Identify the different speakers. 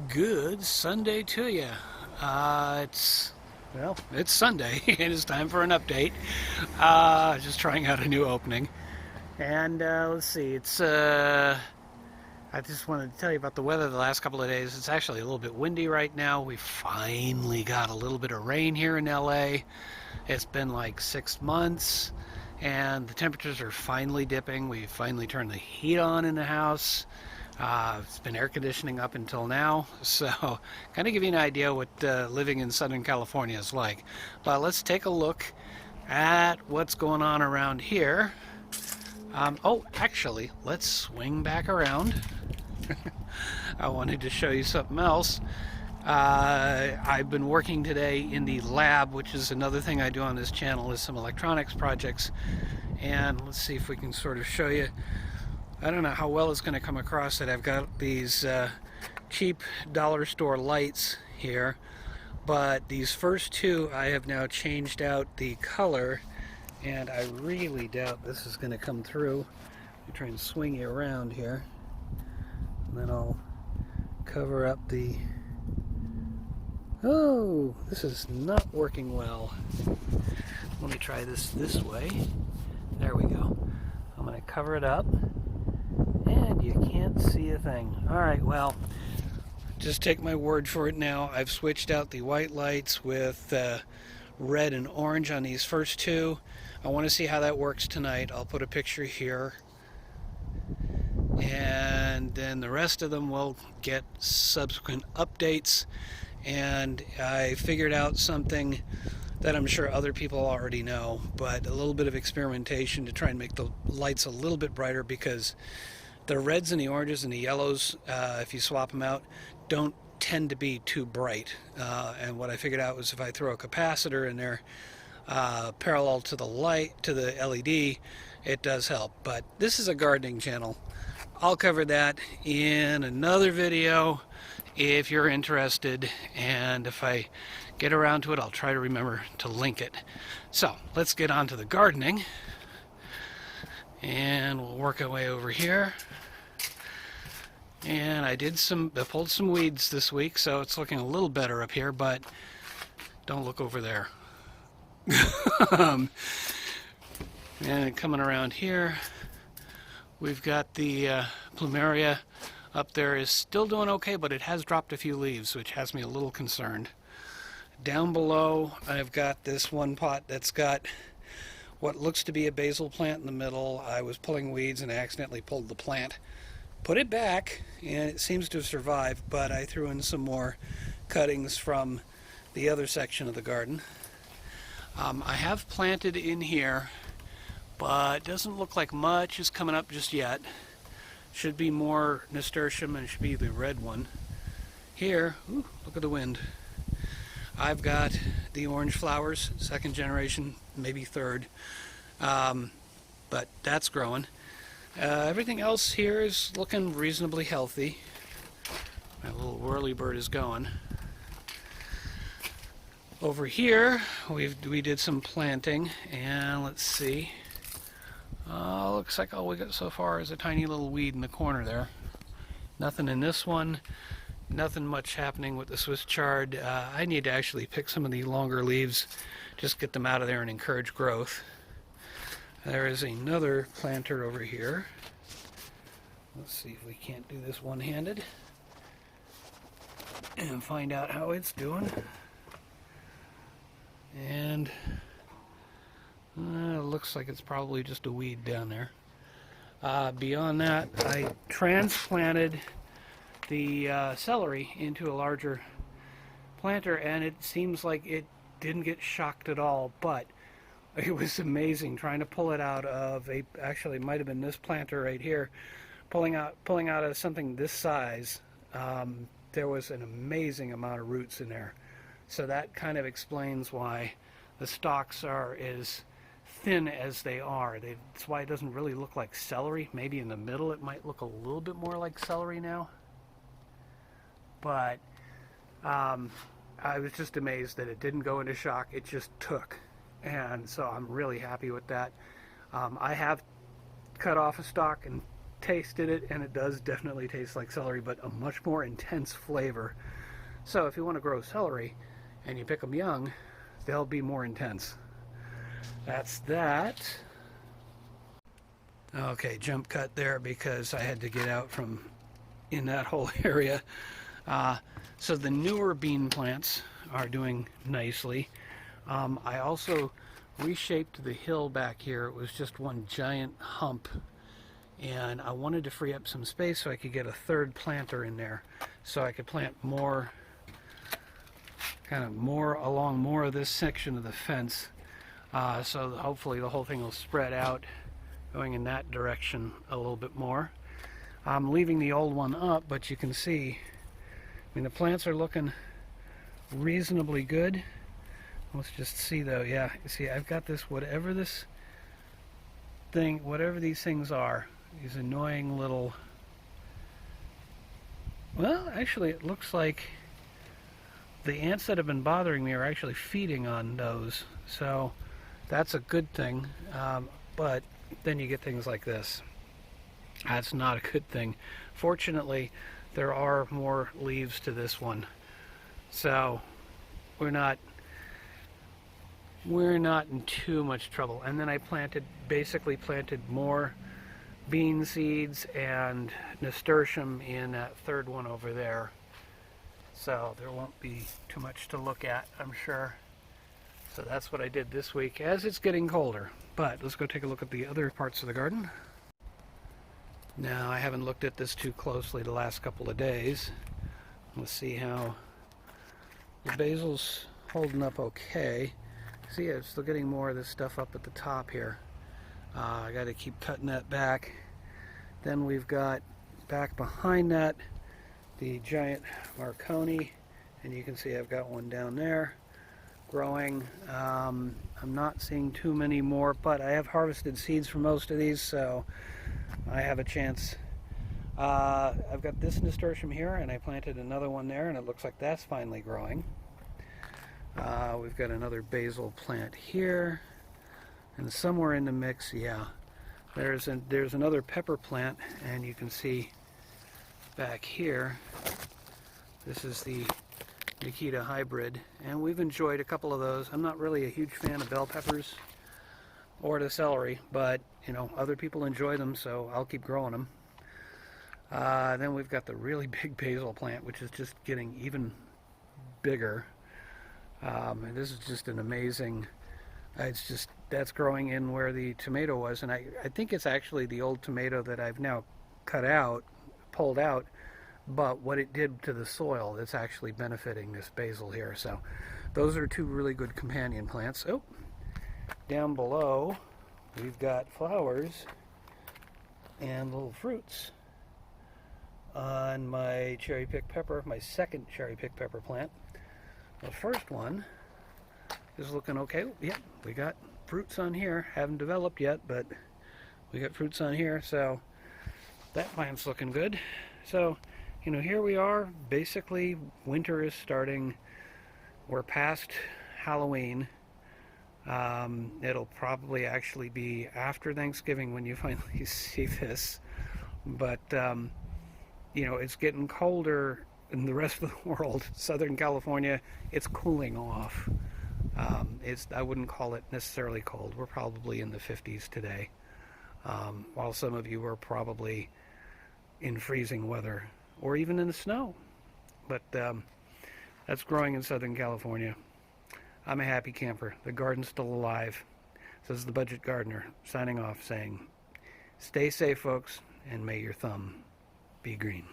Speaker 1: Good Sunday to you. It's Sunday and it's time for an update. Just trying out a new opening. And let's see, I just wanted to tell you about the weather the last couple of days. It's actually a little bit windy right now. We finally got a little bit of rain here in LA. It's been like 6 months and the temperatures are finally dipping. We finally turned the heat on in the house. It's been air conditioning up until now, so kind of give you an idea what living in Southern California is like. But let's take a look at what's going on around here. Actually, let's swing back around. I wanted to show you something else. I've been working today in the lab, which is another thing I do on this channel, is some electronics projects. And let's see if we can sort of show you. I don't know how well it's going to come across that I've got these cheap dollar store lights here, but these first two I have now changed out the color, and I really doubt this is going to come through. Let me try and swing you around here, and then I'll cover up the... Oh, this is not working well. Let me try this way. There we go. I'm going to cover it up. And you can't see a thing. Alright, well, just take my word for it now. I've switched out the white lights with red and orange on these first two. I want to see how that works tonight. I'll put a picture here. And then the rest of them will get subsequent updates. And I figured out something that I'm sure other people already know, but a little bit of experimentation to try and make the lights a little bit brighter, because the reds and the oranges and the yellows, if you swap them out, don't tend to be too bright. And what I figured out was if I throw a capacitor in there parallel to the light, to the LED, it does help. But this is a gardening channel. I'll cover that in another video if you're interested, and if I get around to it, I'll try to remember to link it. So let's get on to the gardening, and we'll work our way over here. And I pulled some weeds this week, so it's looking a little better up here, but don't look over there. And coming around here, we've got the plumeria up there is still doing okay, but it has dropped a few leaves, which has me a little concerned. Down below, I've got this one pot that's got what looks to be a basil plant in the middle. I was pulling weeds and I accidentally pulled the plant. Put it back, and it seems to have survived, but I threw in some more cuttings from the other section of the garden. I have planted in here, but it doesn't look like much is coming up just yet. Should be more nasturtium, and it should be the red one. Here, ooh, look at the wind. I've got the orange flowers, second generation, maybe third, but that's growing. Everything else here is looking reasonably healthy. My little whirlybird is going. Over here, we did some planting, and let's see. Looks like all we got so far is a tiny little weed in the corner there. Nothing in this one. Nothing much happening with the Swiss chard. I need to actually pick some of the longer leaves, just get them out of there and encourage growth. There is another planter over here. Let's see if we can't do this one-handed and find out how it's doing. And looks like it's probably just a weed down there. Beyond that, I transplanted the celery into a larger planter, and it seems like it didn't get shocked at all, but it was amazing trying to pull it out of actually it might have been this planter right here, pulling out of something this size. There was an amazing amount of roots in there, so that kind of explains why the stalks are as thin as they are. That's why it doesn't really look like celery. Maybe in the middle it might look a little bit more like celery now, but I was just amazed that it didn't go into shock. It just took, and so I'm really happy with that. I have cut off a stalk and tasted it, and it does definitely taste like celery, but a much more intense flavor. So if you want to grow celery and you pick them young, they'll be more intense. That's that. Okay, jump cut there because I had to get out from in that whole area. So the newer bean plants are doing nicely. I also reshaped the hill back here. It was just one giant hump, and I wanted to free up some space so I could get a third planter in there, so I could plant more, kind of more along more of this section of the fence. So hopefully the whole thing will spread out, going in that direction a little bit more. I'm leaving the old one up, but you can see, I mean, the plants are looking reasonably good. Let's just see though. Yeah, you see, I've got this, whatever this thing, whatever these things are, these annoying little, well, actually it looks like the ants that have been bothering me are actually feeding on those, so that's a good thing. But then you get things like this. That's not a good thing. Fortunately, there are more leaves to this one, so we're not in too much trouble. And then I basically planted more bean seeds and nasturtium in that third one over there. So there won't be too much to look at, I'm sure. So that's what I did this week as it's getting colder. But let's go take a look at the other parts of the garden. Now, I haven't looked at this too closely the last couple of days. Let's see how the basil's holding up okay. See, I'm still getting more of this stuff up at the top here. I got to keep cutting that back. Then we've got back behind that the giant Marconi, and you can see I've got one down there growing. I'm not seeing too many more, but I have harvested seeds for most of these, so I have a chance. I've got this nasturtium here, and I planted another one there, and it looks like that's finally growing. We've got another basil plant here, and somewhere in the mix, yeah, there's another pepper plant, and you can see back here, this is the Nikita hybrid, and we've enjoyed a couple of those. I'm not really a huge fan of bell peppers or the celery, but you know, other people enjoy them, so I'll keep growing them. Then we've got the really big basil plant, which is just getting even bigger. And this is just an amazing, that's growing in where the tomato was, and I think it's actually the old tomato that I've now cut out, pulled out, but what it did to the soil, it's actually benefiting this basil here. So those are two really good companion plants. Oh, down below we've got flowers and little fruits on my cherry pick pepper, my second cherry pick pepper plant. The first one is looking okay. Yep, we got fruits on here. Haven't developed yet, but we got fruits on here, so that plant's looking good. So, you know, here we are. Basically, winter is starting. We're past Halloween. It'll probably actually be after Thanksgiving when you finally see this. But, you know, it's getting colder in the rest of the world. Southern California, it's cooling off. I wouldn't call it necessarily cold. We're probably in the 50s today, while some of you are probably in freezing weather or even in the snow. But that's growing in Southern California. I'm a happy camper. The garden's still alive. This is the Budget Gardener signing off saying, stay safe, folks, and may your thumb be green.